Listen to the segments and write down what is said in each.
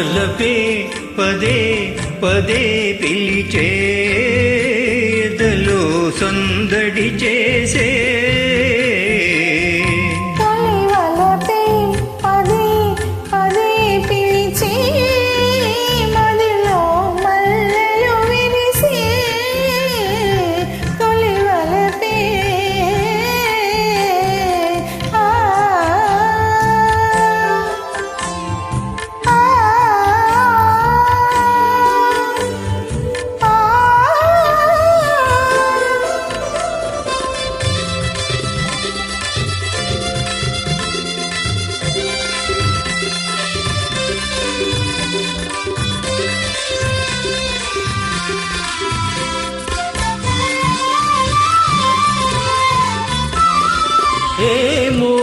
వలపే పదే పదే పిలిచే ఎదలో సందడి చేసే ఏమో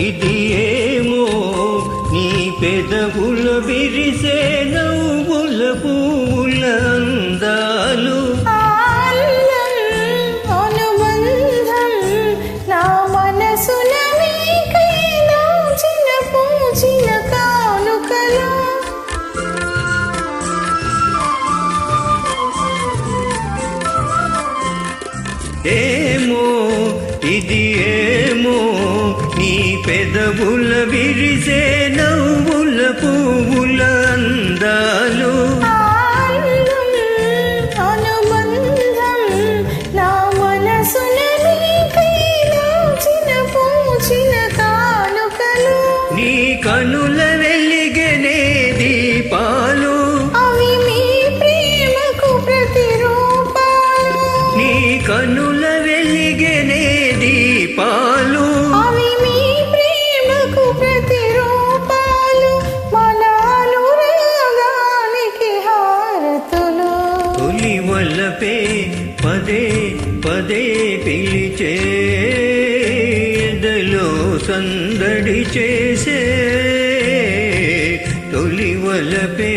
ఇది ఏమో నీ పెదవుల విరిసే నవ్వుల పూల అందాలు అనుబంధం నా మనసుల నీకైనా పూచిన కానుకలు ఏమో ఇది ఏమో నీ పెదవుల విరిసే నవ్వుల పువ్వుల అందాలు అనుబంధం నా మనసున నీకైనా పూచిన కానుకలు నీ కనుల వెలిగనే దీపాలు అవి మీ ప్రేమకు ప్రతిరూపాలు నీ కనుల వెలిగనే దీపాలు అవి మీ ప్రేమకు ప్రతిరూపాలు మన అనురాగానికి హారతులు తొలి వలపే పదే పదే పిలిచే ఎదలో సందడి చేసే తొలి వలపే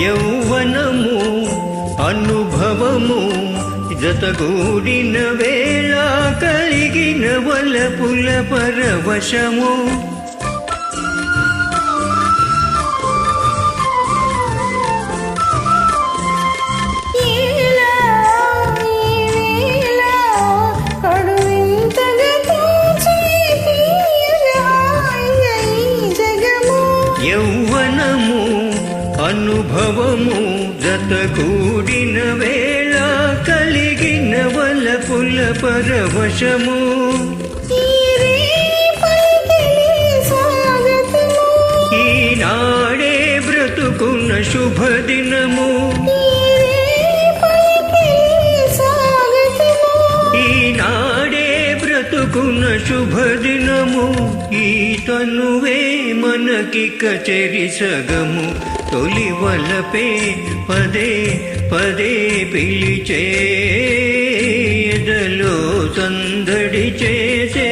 యౌవనము అనుభవము జతగూడిన వేళ కలిగిన వలపుల పరవశము యౌవనము అనుభవము జతగూడిన వేళ కలిగిన వలపుల పరవశము ఈనాడే బ్రతుకున్న శుభదినము ఈనాడే బ్రతుకున్న శుభదినము ఈ తనువే మనకిక చెరి సగము తొలి వలపే పదే పదే పిలిచే ఎదలో సందడి చేసే